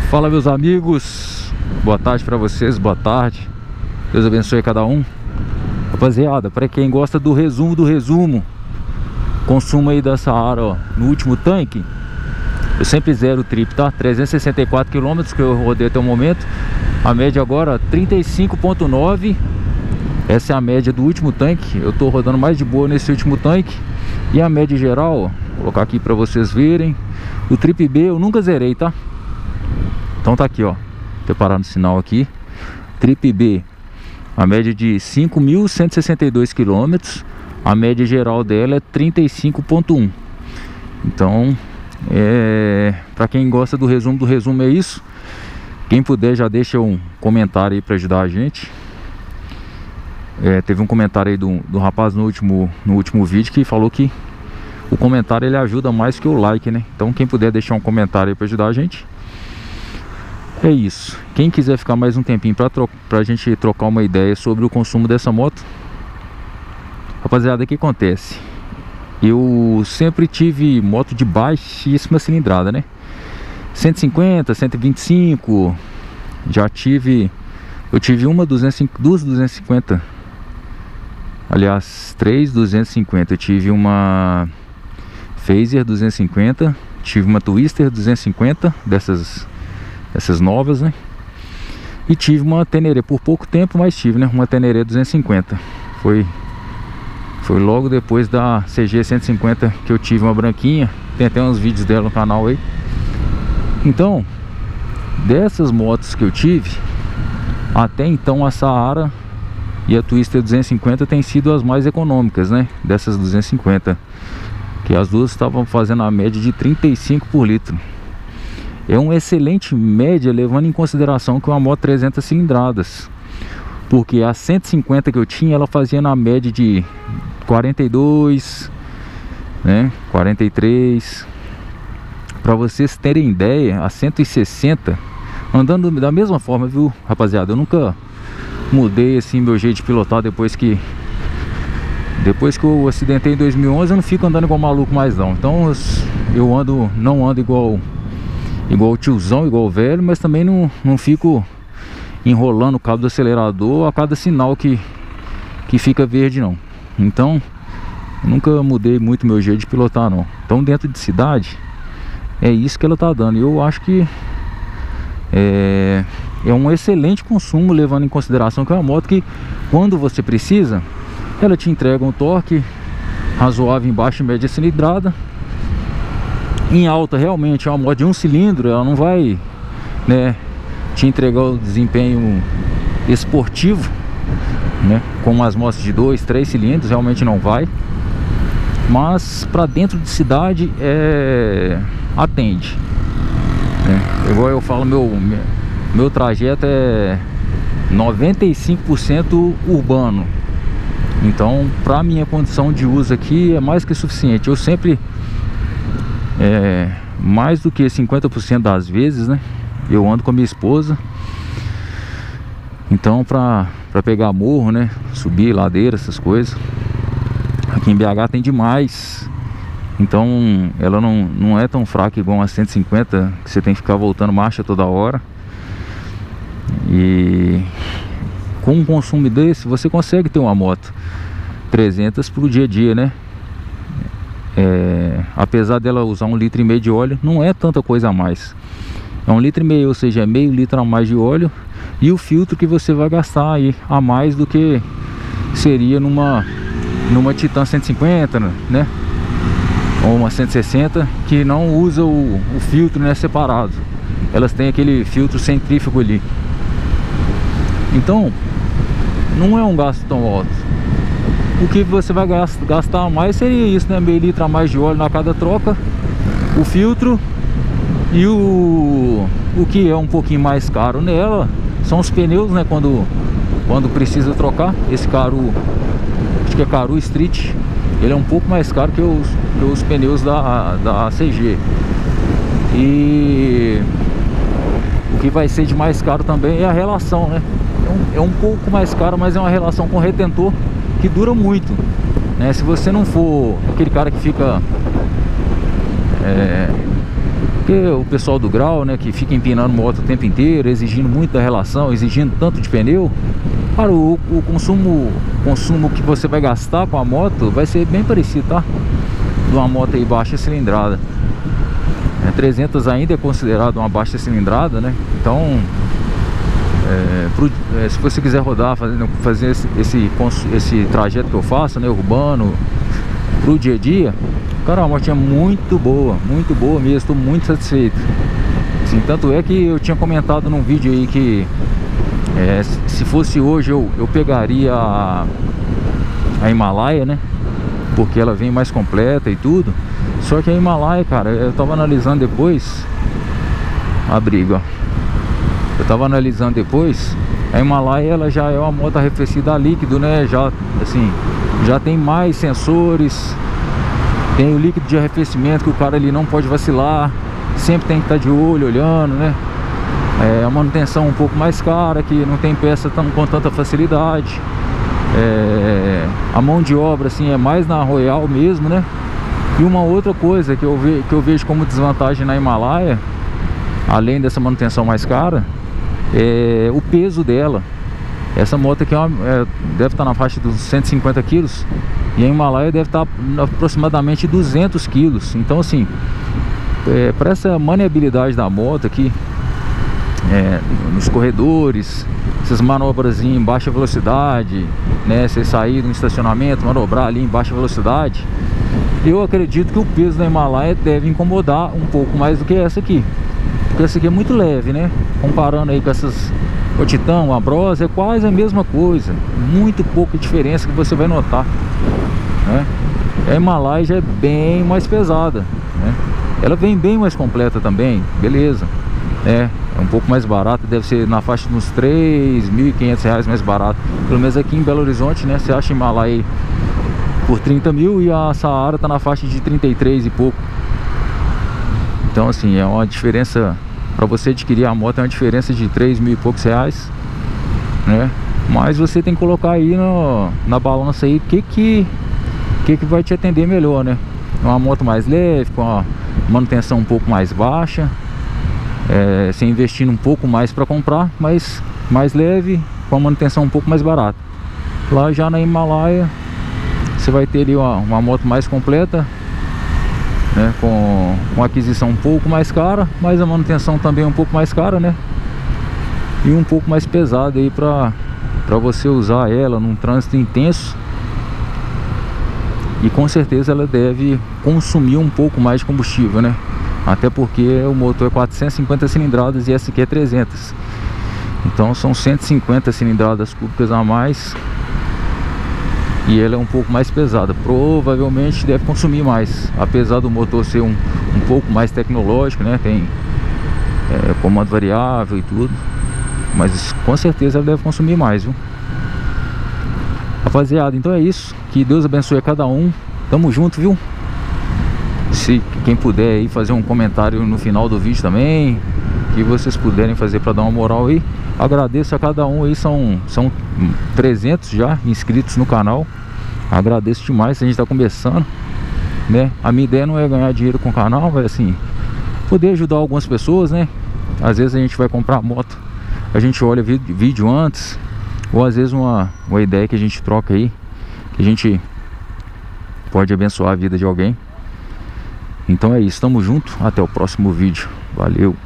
Fala, meus amigos, boa tarde pra vocês, boa tarde, Deus abençoe cada um. Rapaziada, para quem gosta do resumo, consumo aí da Saara, ó, no último tanque, eu sempre zero o trip, tá? 364 km que eu rodei até o momento. A média agora 35,9. Essa é a média do último tanque. Eu tô rodando mais de boa nesse último tanque. E a média geral, ó, vou colocar aqui pra vocês verem. O trip B eu nunca zerei, tá? Então tá aqui, ó, preparado no sinal aqui. Trip B, a média de 5.162 km. A média geral dela é 35,1. Então, para quem gosta do resumo é isso. Quem puder já deixa um comentário aí para ajudar a gente. Teve um comentário aí do rapaz no último vídeo que falou que o comentário ele ajuda mais que o like, né? Então quem puder deixar um comentário aí para ajudar a gente. É isso. Quem quiser ficar mais um tempinho pra gente trocar uma ideia sobre o consumo dessa moto. Rapaziada, o que acontece? Eu sempre tive moto de baixíssima cilindrada, né? 150, 125. Já tive... Eu tive duas 250. Aliás, 3 250. Eu tive uma Phaser 250. Tive uma Twister 250. Dessas novas, né? E tive uma Teneré por pouco tempo, mas tive, né? Uma Teneré 250. Foi logo depois da CG 150 que eu tive uma branquinha. Tem até uns vídeos dela no canal aí. Então, dessas motos que eu tive, até então a Saara e a Twister 250 tem sido as mais econômicas, né? Dessas 250, que as duas estavam fazendo a média de 35 por litro. É uma excelente média, levando em consideração que é uma moto 300 cilindradas. Porque a 150 que eu tinha, ela fazia na média de 42, né? 43. Para vocês terem ideia, a 160, andando da mesma forma, viu, rapaziada? Eu nunca mudei assim meu jeito de pilotar depois que eu acidentei em 2011. Eu não fico andando igual maluco mais não. Então eu não ando igual tiozão, igual velho, mas também não fico enrolando o cabo do acelerador a cada sinal que fica verde não. Então eu nunca mudei muito meu jeito de pilotar não. Então dentro de cidade é isso que ela tá dando. E eu acho que é um excelente consumo, levando em consideração que é uma moto que, quando você precisa, ela te entrega um torque razoável em baixa e média cilindrada. Em alta, realmente é uma moto de um cilindro, ela não vai, né, te entregar o desempenho esportivo, né, como as motos de 2, 3 cilindros, realmente não vai. Mas para dentro de cidade atende, né? Igual eu falo, meu trajeto é 95% urbano. Então para minha condição de uso aqui é mais que suficiente. Eu sempre, mais do que 50% das vezes, né, eu ando com a minha esposa. Então para pegar morro, né, subir ladeira, essas coisas, aqui em BH tem demais. Então ela não é tão fraca igual uma 150, que você tem que ficar voltando marcha toda hora. E com um consumo desse, você consegue ter uma moto 300 pro dia a dia, né? Apesar dela usar 1,5 litro de óleo, não é tanta coisa a mais. É 1,5 litro, ou seja, é meio litro a mais de óleo. E o filtro que você vai gastar aí a mais do que seria numa Titan 150, né? Ou uma 160, que não usa o filtro, né, separado. Elas têm aquele filtro centrífugo ali. Então não é um gasto tão alto. O que você vai gastar a mais seria isso, né? Meio litro a mais de óleo na cada troca, o filtro. E o que é um pouquinho mais caro nela são os pneus, né? Quando precisa trocar. Esse Caru, acho que é Caru Street, ele é um pouco mais caro que os pneus da CG. E o que vai ser de mais caro também é a relação, né? É um pouco mais caro, mas é uma relação com retentor que dura muito, né? Se você não for aquele cara que fica Porque o pessoal do grau, né, que fica empinando moto o tempo inteiro, exigindo muito da relação, exigindo tanto de pneu, cara, o consumo que você vai gastar com a moto vai ser bem parecido, tá? De uma moto aí baixa cilindrada. 300 ainda é considerado uma baixa cilindrada, né? Então, se você quiser rodar, fazer esse trajeto que eu faço, né, urbano, pro dia a dia, cara, a motinha é muito boa mesmo, estou muito satisfeito. Assim, tanto é que eu tinha comentado num vídeo aí que se fosse hoje eu pegaria a Himalaia, né? Porque ela vem mais completa e tudo. Só que a Himalaia, cara, eu tava analisando depois a briga, ó. Eu tava analisando depois, a Himalaia ela já é uma moto arrefecida a líquido, né? Já, assim, já tem mais sensores, tem o líquido de arrefecimento que o cara ali não pode vacilar, sempre tem que estar de olho, olhando, né? A manutenção um pouco mais cara, que não tem peça com tanta facilidade. A mão de obra, assim, é mais na Royal mesmo, né? E uma outra coisa que eu vejo como desvantagem na Himalaia, além dessa manutenção mais cara, é o peso dela. Essa moto aqui deve estar na faixa dos 150 quilos e a Himalaia deve estar aproximadamente 200 quilos. Então, assim, para essa maneabilidade da moto aqui, nos corredores, essas manobras em baixa velocidade, né, você sair de um estacionamento, manobrar ali em baixa velocidade, eu acredito que o peso da Himalaia deve incomodar um pouco mais do que essa aqui, porque essa aqui é muito leve, né? Comparando aí com essas, o Titan, a Bros, é quase a mesma coisa, muito pouca diferença que você vai notar, né? A Himalaia já é bem mais pesada, né? Ela vem bem mais completa também, beleza, é um pouco mais barata, deve ser na faixa de uns R$3.500 mais barato, pelo menos aqui em Belo Horizonte, né? Você acha Himalaia por 30 mil e a Saara tá na faixa de 33 e pouco. Então, assim, é uma diferença, para você adquirir a moto é uma diferença de 3 mil e poucos reais, né? Mas você tem que colocar aí na balança aí o que vai te atender melhor, né? Uma moto mais leve, com a manutenção um pouco mais baixa, você investindo um pouco mais para comprar, mas mais leve, com a manutenção um pouco mais barata. Lá já na Himalaia você vai ter ali uma moto mais completa, né, com uma aquisição um pouco mais cara, mas a manutenção também um pouco mais cara, né? E um pouco mais pesada aí para você usar ela num trânsito intenso. E com certeza ela deve consumir um pouco mais de combustível, né? Até porque o motor é 450 cilindradas e essa aqui é 300. Então são 150 cilindradas cúbicas a mais. E ela é um pouco mais pesada, provavelmente deve consumir mais, apesar do motor ser um pouco mais tecnológico, né? Tem comando variável e tudo, mas com certeza ela deve consumir mais, viu? Rapaziada, então é isso, que Deus abençoe a cada um, tamo junto, viu? Se quem puder aí fazer um comentário no final do vídeo também, que vocês puderem fazer para dar uma moral aí, agradeço a cada um aí, são 300 já inscritos no canal. Agradeço demais, a gente tá começando, né? A minha ideia não é ganhar dinheiro com o canal, é assim, poder ajudar algumas pessoas, né? Às vezes a gente vai comprar moto, a gente olha vídeo antes, ou às vezes uma ideia que a gente troca aí, que a gente pode abençoar a vida de alguém. Então é isso, tamo junto, até o próximo vídeo, valeu!